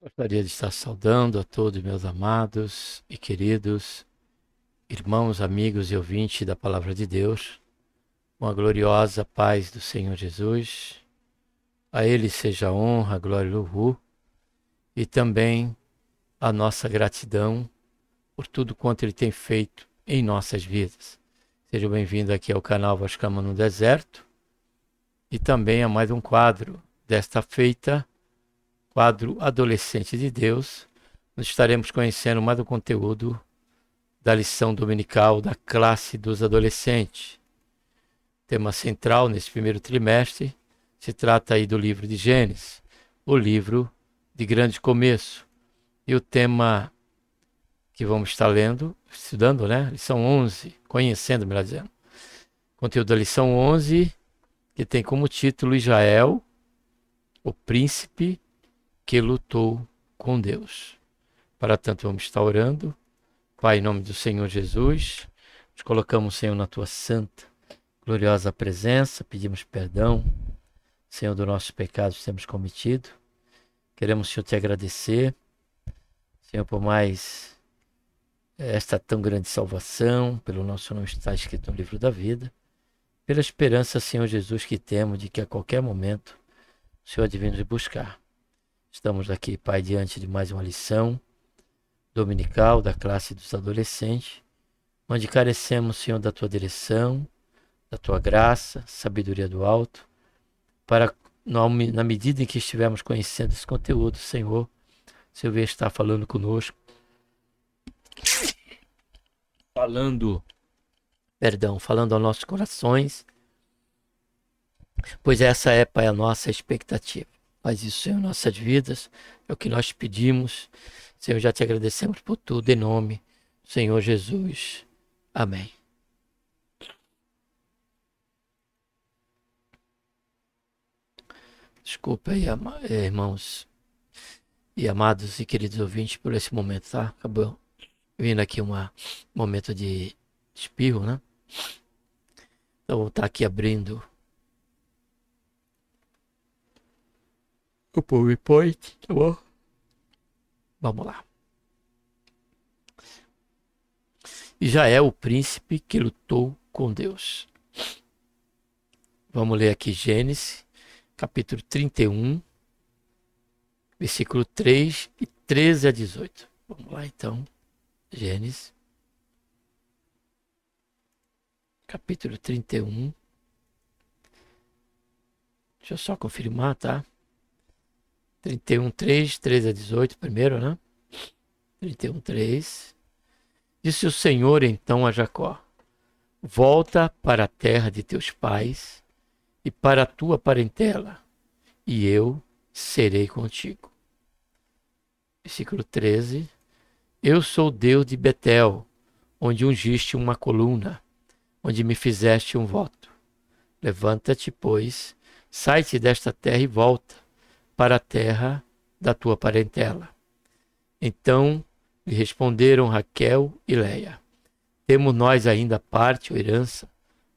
Gostaria de estar saudando a todos meus amados e queridos irmãos, amigos e ouvintes da Palavra de Deus, com a gloriosa paz do Senhor Jesus. A Ele seja a honra, a glória e o louvor, e também a nossa gratidão por tudo quanto Ele tem feito em nossas vidas. Sejam bem-vindos aqui ao canal Voz Clama no Deserto e também a mais um quadro desta feita, quadro Adolescente de Deus. Nós estaremos conhecendo mais do conteúdo da lição dominical da classe dos adolescentes. Tema central nesse primeiro trimestre se trata aí do livro de Gênesis, o livro de grande começo. E o tema que vamos estar lendo, estudando, né? Lição 11, conhecendo, melhor dizendo. Conteúdo da lição 11, que tem como título Israel, o príncipe que lutou com Deus. Para tanto, vamos estar orando. Pai, em nome do Senhor Jesus, nos colocamos, Senhor, na tua santa, gloriosa presença, pedimos perdão, Senhor, dos nossos pecados que temos cometido. Queremos, Senhor, te agradecer, Senhor, por mais esta tão grande salvação, pelo nosso nome estar escrito no livro da vida, pela esperança, Senhor Jesus, que temos de que a qualquer momento o Senhor há de vir nos buscar. Estamos aqui, Pai, diante de mais uma lição dominical da classe dos adolescentes, onde carecemos, Senhor, da tua direção, da tua graça, sabedoria do alto, para, na medida em que estivermos conhecendo esse conteúdo, Senhor, o Senhor venha estar falando conosco, falando aos nossos corações, pois essa é, Pai, a nossa expectativa. Faz isso, Senhor, em nossas vidas, é o que nós pedimos. Senhor, já te agradecemos por tudo, em nome do Senhor Jesus. Amém. Desculpa aí, irmãos e amados e queridos ouvintes, por esse momento, tá? Acabou vindo aqui um momento de espirro, né? Então, vou estar aqui abrindo o PowerPoint, tá bom? Vamos lá. Israel, o príncipe que lutou com Deus. Vamos ler aqui Gênesis, capítulo 31, versículo 3 e 13 a 18. Vamos lá então, Gênesis, capítulo 31. Deixa eu só confirmar, tá? 31, 3, 13 a 18 primeiro, né? 31, 3. Disse o Senhor então a Jacó: volta para a terra de teus pais e para a tua parentela, e eu serei contigo. Versículo 13. Eu sou Deus de Betel, onde ungiste uma coluna, onde me fizeste um voto. Levanta-te, pois, sai-te desta terra e volta para a terra da tua parentela. Então lhe responderam Raquel e Leia: temos nós ainda parte ou herança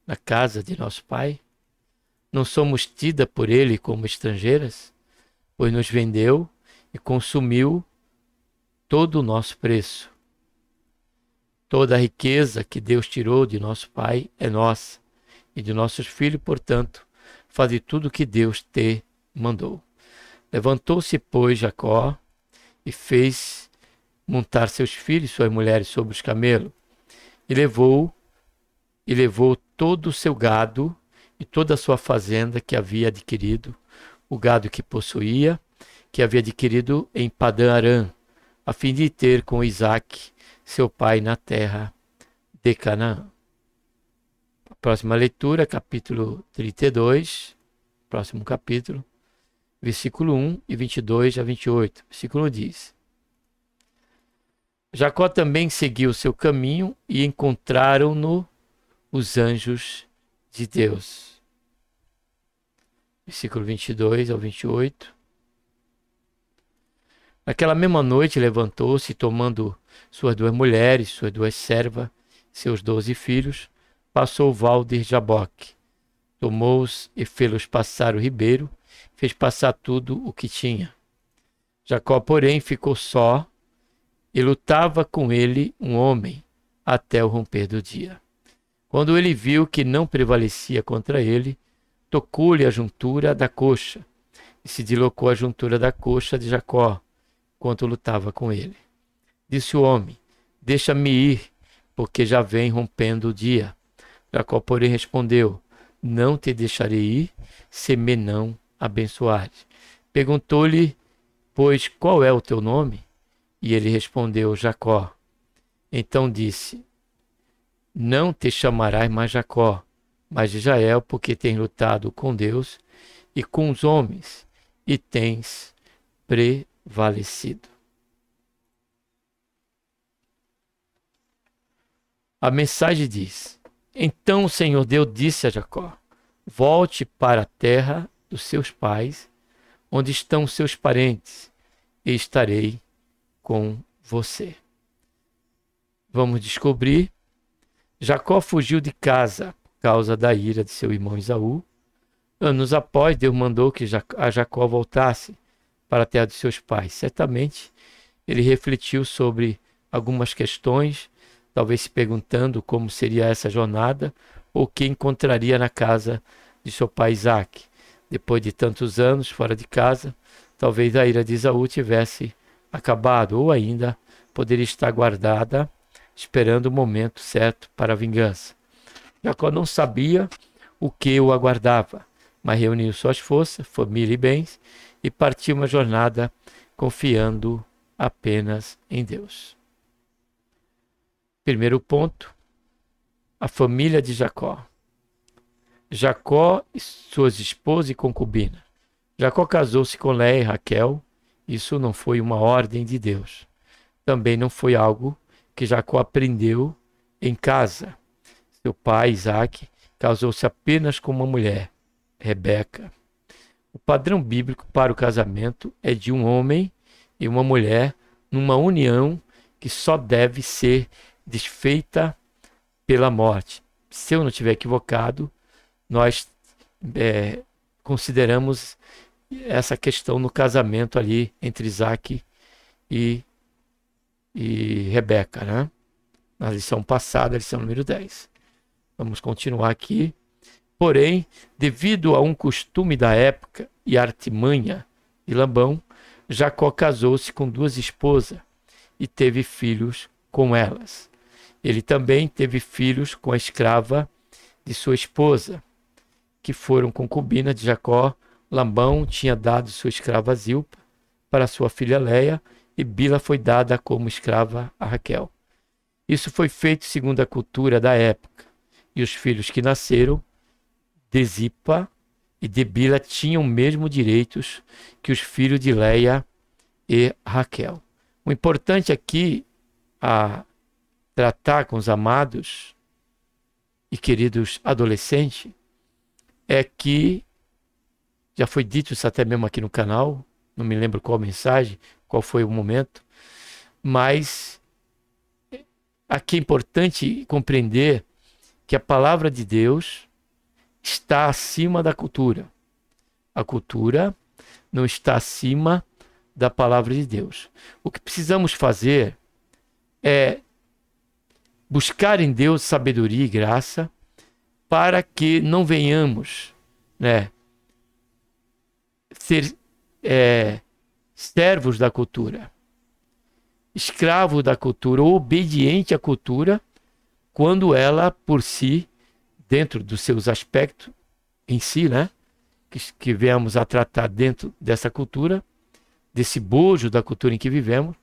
na casa de nosso pai? Não somos tida por ele como estrangeiras? Pois nos vendeu e consumiu todo o nosso preço. Toda a riqueza que Deus tirou de nosso pai é nossa, e de nossos filhos, portanto, faze tudo o que Deus te mandou. Levantou-se, pois, Jacó e fez montar seus filhos e suas mulheres sobre os camelos, e levou todo o seu gado e toda a sua fazenda que havia adquirido, o gado que possuía, que havia adquirido em Padã Arã, a fim de ter com Isaque, seu pai, na terra de Canaã. A próxima leitura, capítulo 32, próximo capítulo, versículo 1 e 22 a 28. O versículo diz: Jacó também seguiu o seu caminho e encontraram-no os anjos de Deus. Versículo 22 ao 28. Naquela mesma noite levantou-se, tomando suas 2 mulheres, suas 2 servas, seus 12 filhos, passou o val de Jaboque. Tomou-os e fê-los passar o ribeiro, fez passar tudo o que tinha. Jacó, porém, ficou só e lutava com ele um homem até o romper do dia. Quando ele viu que não prevalecia contra ele, tocou-lhe a juntura da coxa e se deslocou a juntura da coxa de Jacó, enquanto lutava com ele. Disse o homem: deixa-me ir, porque já vem rompendo o dia. Jacó, porém, respondeu: não te deixarei ir, se me não abençoares. Perguntou-lhe, pois, qual é o teu nome? E ele respondeu: Jacó. Então disse: não te chamarás mais Jacó, mas Israel, porque tens lutado com Deus e com os homens, e tens prevalecido. A mensagem diz: então o Senhor Deus disse a Jacó: volte para a terra dos seus pais, onde estão seus parentes, e estarei com você. Vamos descobrir. Jacó fugiu de casa por causa da ira de seu irmão Esaú. Anos após, Deus mandou que Jacó voltasse para a terra de seus pais. Certamente, ele refletiu sobre algumas questões, talvez se perguntando como seria essa jornada ou o que encontraria na casa de seu pai Isaque. Depois de tantos anos fora de casa, talvez a ira de Esaú tivesse acabado ou ainda poderia estar guardada, esperando o momento certo para a vingança. Jacó não sabia o que o aguardava, mas reuniu suas forças, família e bens e partiu uma jornada confiando apenas em Deus. Primeiro ponto, a família de Jacó. Jacó e suas esposas e concubina. Jacó casou-se com Léia e Raquel. Isso não foi uma ordem de Deus. Também não foi algo que Jacó aprendeu em casa. Seu pai, Isaque, casou-se apenas com uma mulher, Rebeca. O padrão bíblico para o casamento é de um homem e uma mulher numa união que só deve ser desfeita pela morte. Se eu não estiver equivocado, nós consideramos essa questão no casamento ali entre Isaque e Rebeca, né? Na lição passada, lição número 10. Vamos continuar aqui. Porém, devido a um costume da época e artimanha de Labão, Jacó casou-se com 2 esposas e teve filhos com elas. Ele também teve filhos com a escrava de sua esposa, que foram concubinas de Jacó. Labão tinha dado sua escrava Zilpa para sua filha Léia, e Bila foi dada como escrava a Raquel. Isso foi feito segundo a cultura da época, e os filhos que nasceram de Zilpa e de Bila tinham mesmo direitos que os filhos de Léia e Raquel. O importante aqui a tratar com os amados e queridos adolescentes é que, já foi dito isso até mesmo aqui no canal, não me lembro qual mensagem, qual foi o momento, mas aqui é importante compreender que a palavra de Deus está acima da cultura. A cultura não está acima da palavra de Deus. O que precisamos fazer é buscar em Deus sabedoria e graça para que não venhamos, ser servos da cultura, escravos da cultura, ou obediente à cultura, quando ela por si, dentro dos seus aspectos em si, que viemos a tratar dentro dessa cultura, desse bojo da cultura em que vivemos,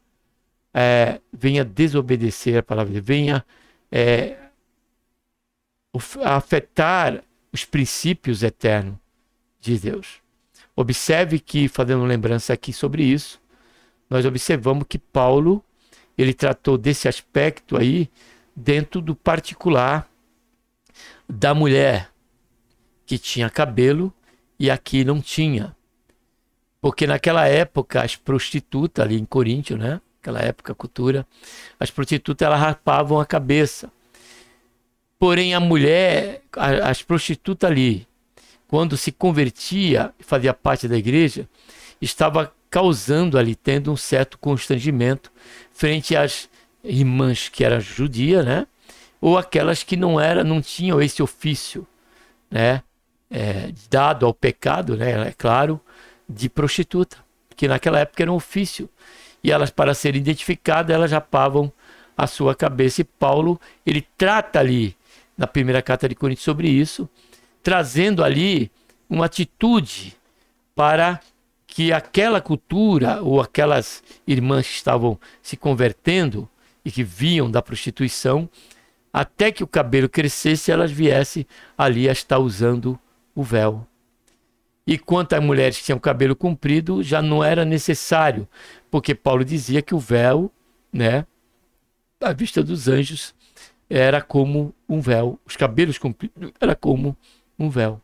venha desobedecer a palavra de Deus, venha afetar os princípios eternos de Deus. Observe que, fazendo lembrança aqui sobre isso, nós observamos que Paulo, ele tratou desse aspecto aí dentro do particular da mulher que tinha cabelo e aqui não tinha. Porque naquela época as prostitutas ali em Coríntio, naquela época, cultura, as prostitutas elas rapavam a cabeça. Porém a mulher, as prostitutas ali, quando se convertia e fazia parte da igreja, estava causando ali, tendo um certo constrangimento frente às irmãs que eram judias, né? Ou aquelas que não tinham esse ofício, né? Dado ao pecado, né? É claro, de prostituta, que naquela época era um ofício. E elas, para serem identificadas, elas rapavam a sua cabeça. E Paulo, ele trata ali, na primeira carta de Coríntios, sobre isso, trazendo ali uma atitude para que aquela cultura, ou aquelas irmãs que estavam se convertendo e que vinham da prostituição, até que o cabelo crescesse, elas viessem ali a estar usando o véu. E quanto às mulheres que tinham cabelo comprido, já não era necessário, porque Paulo dizia que o véu, né, à vista dos anjos, era como um véu. Os cabelos compridos era como um véu.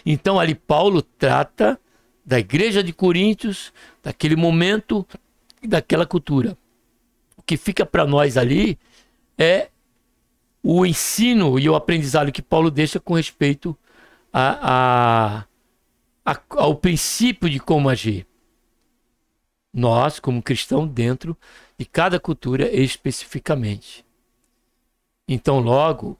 Então ali Paulo trata da igreja de Coríntios, daquele momento e daquela cultura. O que fica para nós ali é o ensino e o aprendizado que Paulo deixa com respeito ao princípio de como agir. Nós, como cristãos, dentro de cada cultura especificamente. Então, logo,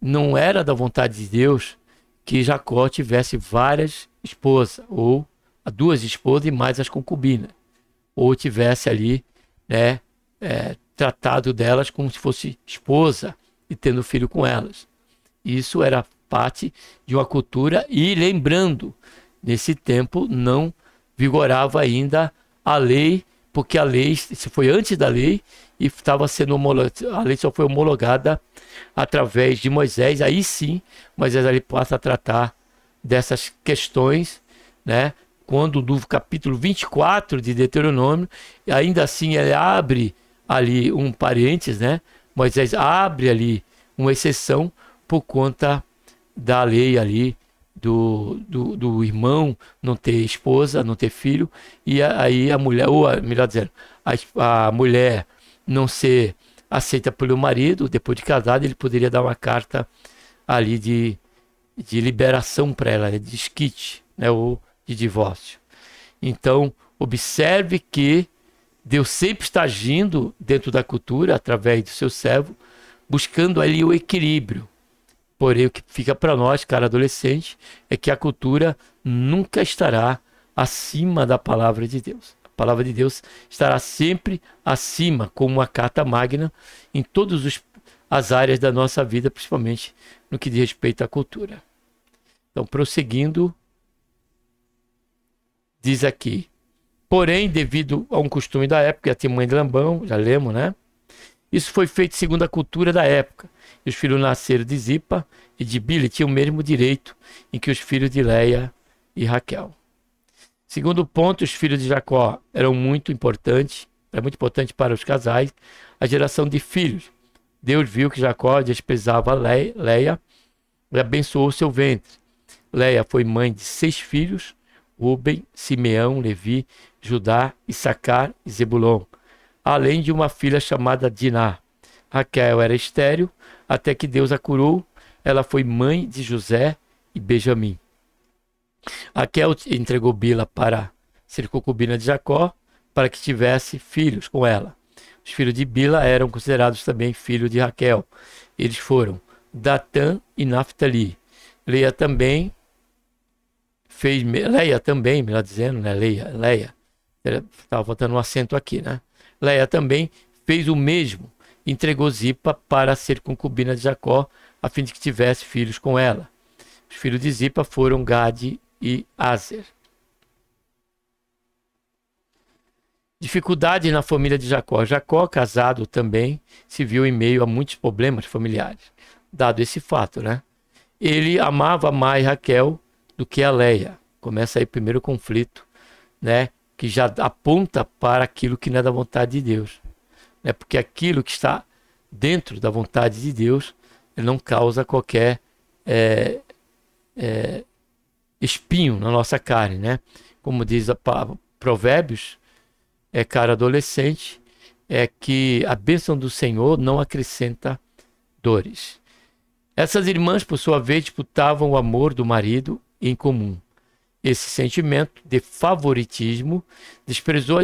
não era da vontade de Deus que Jacó tivesse várias esposas, ou duas esposas e mais as concubinas, ou tivesse ali, né, tratado delas como se fosse esposa e tendo filho com elas. Isso era parte de uma cultura, e lembrando, nesse tempo não vigorava ainda a lei, porque a lei, se foi antes da lei, e estava sendo a lei só foi homologada através de Moisés. Aí sim, Moisés ali passa a tratar dessas questões, né? Quando no capítulo 24 de Deuteronômio, ainda assim ele abre ali um parênteses, né? Moisés abre ali uma exceção por conta da lei ali do irmão não ter esposa, não ter filho, e aí a mulher, ou melhor dizendo, a mulher não ser aceita pelo marido, depois de casado, ele poderia dar uma carta ali de liberação para ela, de desquite, né, ou de divórcio. Então, observe que Deus sempre está agindo dentro da cultura, através do seu servo, buscando ali o equilíbrio. Porém, o que fica para nós, cara adolescente, é que a cultura nunca estará acima da palavra de Deus. A palavra de Deus estará sempre acima, como uma carta magna, em todas as áreas da nossa vida, principalmente no que diz respeito à cultura. Então, prosseguindo, diz aqui: porém, devido a um costume da época, a mãe de Labão, já lemos, né? Isso foi feito segundo a cultura da época. E os filhos nasceram de Zipa e de Bila tinham o mesmo direito em que os filhos de Leia e Raquel. Segundo ponto, os filhos de Jacó eram muito importantes. Era muito importante para os casais a geração de filhos. Deus viu que Jacó desprezava Leia e abençoou seu ventre. Leia foi mãe de 6 filhos: Rúben, Simeão, Levi, Judá, Issacar e Zebulon, além de uma filha chamada Diná. Raquel era estéril, até que Deus a curou. Ela foi mãe de José e Benjamim. Raquel entregou Bila para ser concubina de Jacó, para que tivesse filhos com ela. Os filhos de Bila eram considerados também filhos de Raquel. Eles foram Datã e Naftali. Leia também, melhor dizendo, né? Leia. Estava botando um acento aqui, né? Leia também fez o mesmo. Entregou Zipa para ser concubina de Jacó, a fim de que tivesse filhos com ela. Os filhos de Zipa foram Gade e Aser. Dificuldade na família de Jacó. Jacó, casado também, se viu em meio a muitos problemas familiares. Dado esse fato, né? Ele amava mais Raquel do que a Leia. Começa aí o primeiro conflito, né? Que já aponta para aquilo que não é da vontade de Deus. Né? Porque aquilo que está dentro da vontade de Deus, ele não causa qualquer espinho na nossa carne, né? Como diz a Provérbios, cara adolescente, é que a bênção do Senhor não acrescenta dores. Essas irmãs, por sua vez, disputavam o amor do marido em comum. esse sentimento de favoritismo, desprezou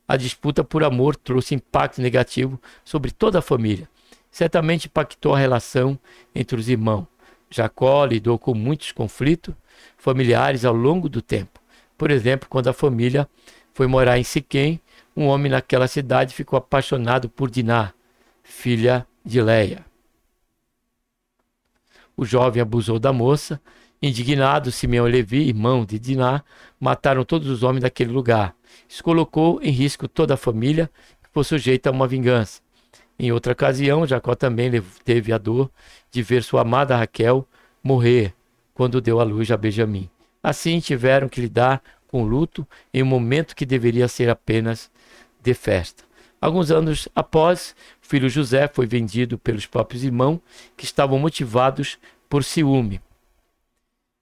a disputa por amor trouxe impacto negativo sobre toda a família. Certamente impactou a relação entre os irmãos. Jacó lidou com muitos conflitos familiares ao longo do tempo. Por exemplo, quando a família foi morar em Siquém, um homem naquela cidade ficou apaixonado por Diná, filha de Leia. O jovem abusou da moça. Indignado, Simeão e Levi, irmão de Diná, mataram todos os homens daquele lugar. Isso colocou em risco toda a família, que foi sujeita a uma vingança. Em outra ocasião, Jacó também teve a dor de ver sua amada Raquel morrer quando deu à luz a Benjamim. Assim, tiveram que lidar com o luto em um momento que deveria ser apenas de festa. Alguns anos após, o filho José foi vendido pelos próprios irmãos, que estavam motivados por ciúme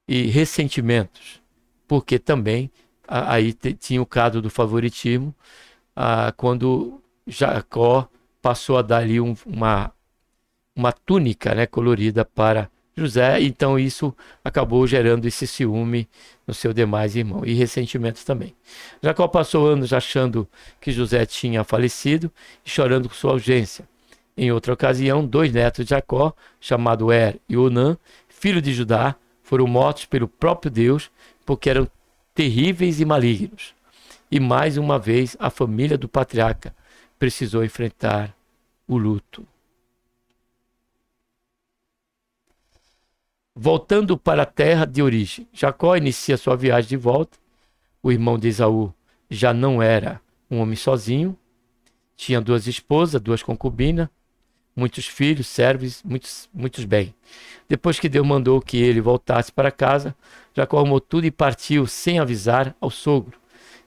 e ressentimentos, porque também aí tinha o caso do favoritismo, quando Jacó passou a dar ali uma túnica, né, colorida para José, então isso acabou gerando esse ciúme no seu demais irmão e ressentimentos também. Jacó passou anos achando que José tinha falecido e chorando com sua ausência. Em outra ocasião, 2 netos de Jacó, chamados Er e Onã, filho de Judá, foram mortos pelo próprio Deus porque eram terríveis e malignos. E mais uma vez a família do patriarca precisou enfrentar o luto. Voltando para a terra de origem, Jacó inicia sua viagem de volta. O irmão de Esaú já não era um homem sozinho, tinha 2 esposas, 2 concubinas, muitos filhos, servos, muitos bens. Depois que Deus mandou que ele voltasse para casa, Jacó arrumou tudo e partiu sem avisar ao sogro.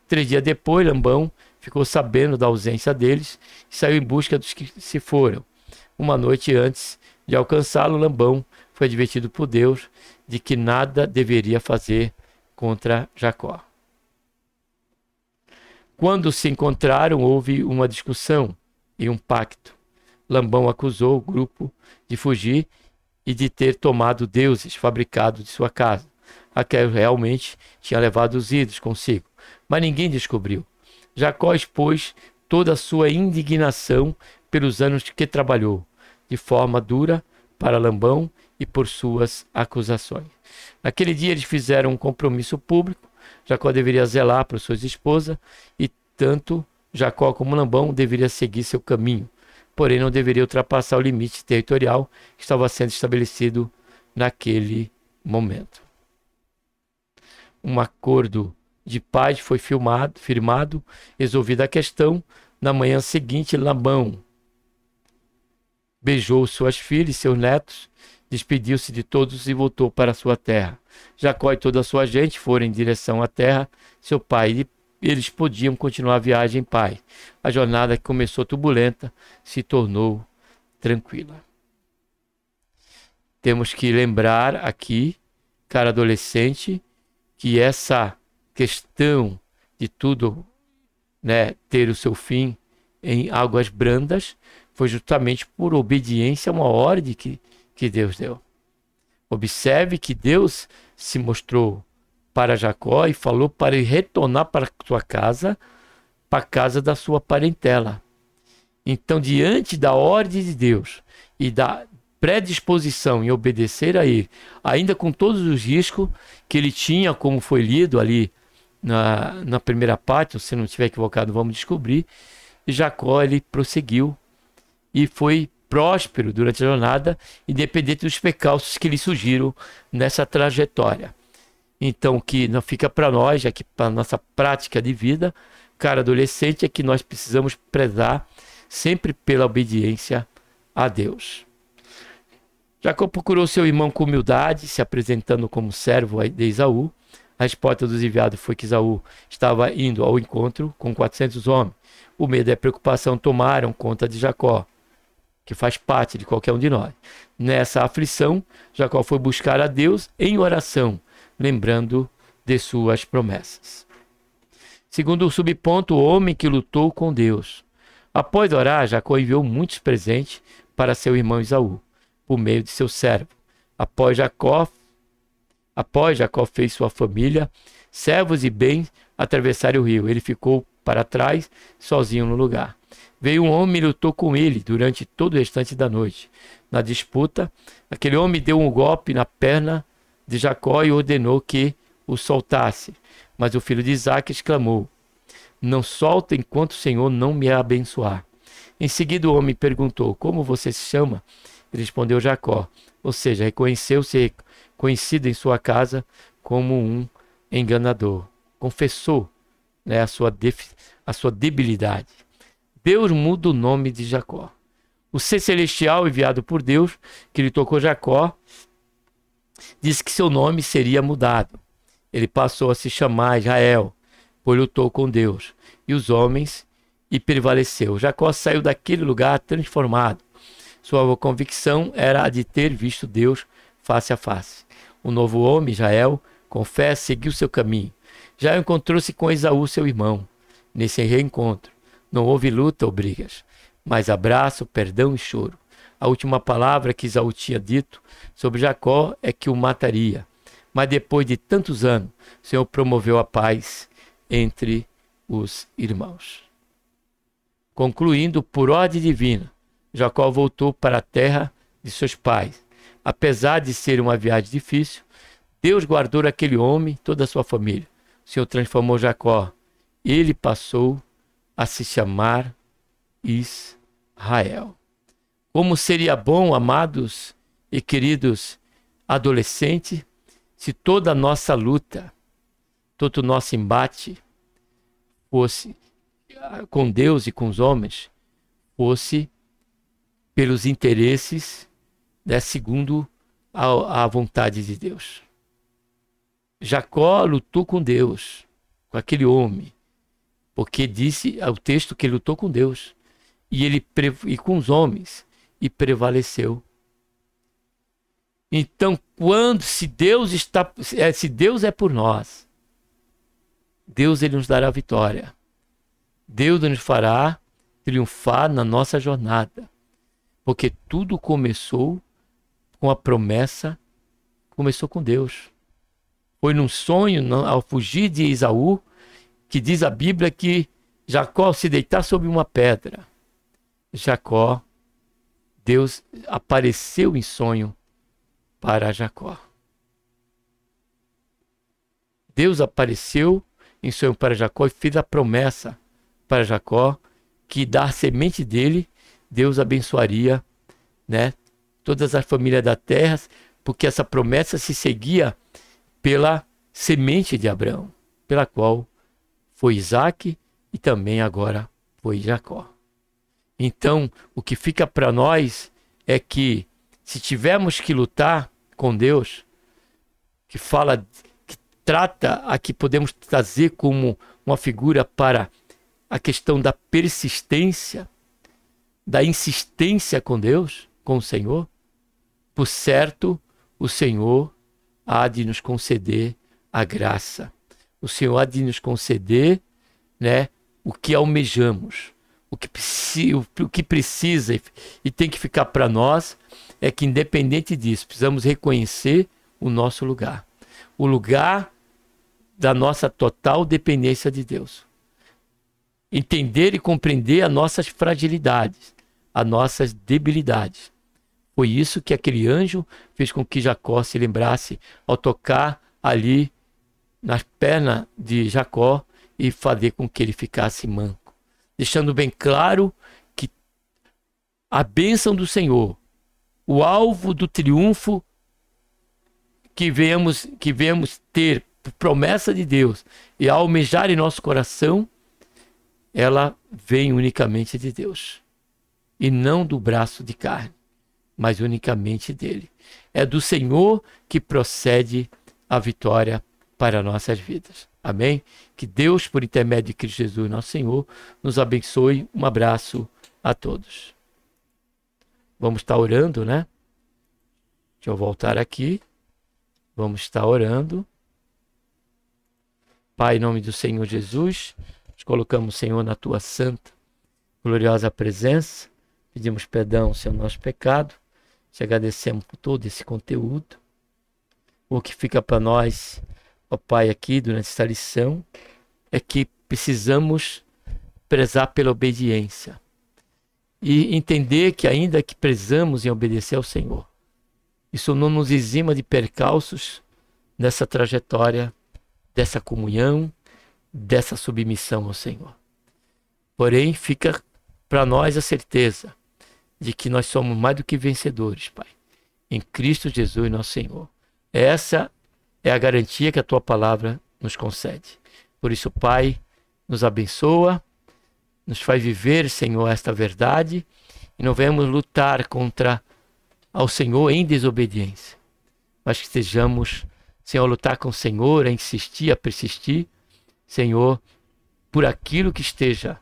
3 dias depois, Labão ficou sabendo da ausência deles e saiu em busca dos que se foram. Uma noite antes de alcançá-lo, Labão foi advertido por Deus de que nada deveria fazer contra Jacó. Quando se encontraram, houve uma discussão e um pacto. Labão acusou o grupo de fugir e de ter tomado deuses fabricados de sua casa. Raquel realmente tinha levado os ídolos consigo, mas ninguém descobriu. Jacó expôs toda a sua indignação pelos anos que trabalhou, de forma dura para Labão e por suas acusações. Naquele dia eles fizeram um compromisso público. Jacó deveria zelar por sua esposa e tanto Jacó como Labão deveriam seguir seu caminho, porém não deveria ultrapassar o limite territorial que estava sendo estabelecido naquele momento. Um acordo de paz foi firmado, resolvida a questão. Na manhã seguinte, Labão beijou suas filhas e seus netos, despediu-se de todos e voltou para sua terra. Jacó e toda a sua gente foram em direção à terra seu pai, e eles podiam continuar a viagem em paz. A jornada, que começou turbulenta, se tornou tranquila. Temos que lembrar aqui, cara adolescente, que essa questão de tudo, né, ter o seu fim em águas brandas foi justamente por obediência a uma ordem que Deus deu. Observe que Deus se mostrou para Jacó e falou para ele retornar para sua casa, para a casa da sua parentela. Então, diante da ordem de Deus e da predisposição em obedecer a ele, ainda com todos os riscos que ele tinha, como foi lido ali na primeira parte, se não estiver equivocado, vamos descobrir, e Jacó, ele prosseguiu e foi próspero durante a jornada, independente dos percalços que lhe surgiram nessa trajetória. Então, o que não fica para nós, aqui para a nossa prática de vida, cara adolescente, é que nós precisamos prezar sempre pela obediência a Deus. Jacó procurou seu irmão com humildade, se apresentando como servo de Esaú. A resposta dos enviados foi que Esaú estava indo ao encontro com 400 homens. O medo e a preocupação tomaram conta de Jacó, que faz parte de qualquer um de nós. Nessa aflição, Jacó foi buscar a Deus em oração, lembrando de suas promessas. Segundo o subponto, o homem que lutou com Deus. Após orar, Jacó enviou muitos presentes para seu irmão Esaú, por meio de seu servo. Após Jacó Após Jacó fez sua família, servos e bens atravessarem o rio. Ele ficou para trás, sozinho no lugar. Veio um homem e lutou com ele durante todo o restante da noite. Na disputa, aquele homem deu um golpe na perna de Jacó e ordenou que o soltasse. Mas o filho de Isaque exclamou: não solta enquanto o Senhor não me abençoar. Em seguida o homem perguntou: como você se chama? Ele respondeu: Jacó. Ou seja, reconheceu-se conhecido em sua casa como um enganador. Confessou, né, a sua debilidade. Deus muda o nome de Jacó. O ser celestial enviado por Deus, que lhe tocou Jacó, disse que seu nome seria mudado. Ele passou a se chamar Israel, pois lutou com Deus e os homens e prevaleceu. Jacó saiu daquele lugar transformado. Sua convicção era a de ter visto Deus face a face. O novo homem, Israel, com fé, seguiu seu caminho. Já encontrou-se com Esaú, seu irmão. Nesse reencontro, não houve luta ou brigas, mas abraço, perdão e choro. A última palavra que Esaú tinha dito sobre Jacó é que o mataria. Mas depois de tantos anos, o Senhor promoveu a paz entre os irmãos. Concluindo, por ordem divina, Jacó voltou para a terra de seus pais. Apesar de ser uma viagem difícil, Deus guardou aquele homem e toda a sua família. O Senhor transformou Jacó. Ele passou a se chamar Israel. Como seria bom, amados e queridos adolescentes, se toda a nossa luta, todo o nosso embate fosse com Deus e com os homens, fosse pelos interesses, né, segundo a vontade de Deus. Jacó lutou com Deus, com aquele homem, porque disse ao texto que ele lutou com Deus e com os homens e prevaleceu. Então, se Deus é por nós, Deus ele nos dará a vitória. Deus nos fará triunfar na nossa jornada, porque tudo começou com a promessa, começou com Deus. Foi num sonho, ao fugir de Esaú, que diz a Bíblia que Jacó se deitar sobre uma pedra. Deus apareceu em sonho para Jacó. Deus apareceu em sonho para Jacó e fez a promessa para Jacó que da semente dele, Deus abençoaria, né, todas as famílias da terra, porque essa promessa se seguia pela semente de Abraão, pela qual foi Isaque e também agora foi Jacó. Então, o que fica para nós é que se tivermos que lutar com Deus, que trata aqui, podemos trazer como uma figura para a questão da persistência, da insistência com Deus, com o Senhor, por certo, o Senhor há de nos conceder a graça. O Senhor há de nos conceder, né, o que almejamos. O que precisa e tem que ficar para nós é que, independente disso, precisamos reconhecer o nosso lugar. O lugar da nossa total dependência de Deus. Entender e compreender as nossas fragilidades, as nossas debilidades. Foi isso que aquele anjo fez com que Jacó se lembrasse ao tocar ali nas pernas de Jacó e fazer com que ele ficasse manco. Deixando bem claro que a bênção do Senhor, o alvo do triunfo que viemos ter, promessa de Deus, e almejar em nosso coração, ela vem unicamente de Deus. E não do braço de carne, mas unicamente dele. É do Senhor que procede a vitória para nossas vidas. Amém? Que Deus, por intermédio de Cristo Jesus, nosso Senhor, nos abençoe. Um abraço a todos. Vamos estar orando, né? Deixa eu voltar aqui. Vamos estar orando. Pai, em nome do Senhor Jesus, nos colocamos, Senhor, na tua santa, gloriosa presença. Pedimos perdão, Senhor, nosso pecado. Te agradecemos por todo esse conteúdo. O que fica para nós, ó Pai, aqui durante esta lição, é que precisamos prezar pela obediência e entender que ainda que prezamos em obedecer ao Senhor, isso não nos exima de percalços nessa trajetória, dessa comunhão, dessa submissão ao Senhor. Porém, fica para nós a certeza de que nós somos mais do que vencedores, Pai, em Cristo Jesus, nosso Senhor. Essa é a garantia que a Tua palavra nos concede. Por isso, Pai, nos abençoa, nos faz viver, Senhor, esta verdade e não venhamos lutar contra ao Senhor em desobediência, mas que estejamos, Senhor, a lutar com o Senhor, a insistir, a persistir, Senhor, por aquilo que esteja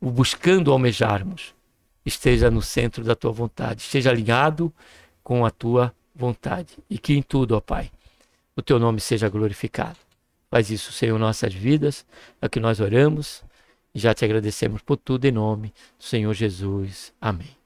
buscando almejarmos, esteja no centro da Tua vontade, esteja alinhado com a Tua vontade e que em tudo, ó Pai, o Teu nome seja glorificado. Faz isso, Senhor, em nossas vidas, é o que nós oramos e já Te agradecemos por tudo em nome do Senhor Jesus. Amém.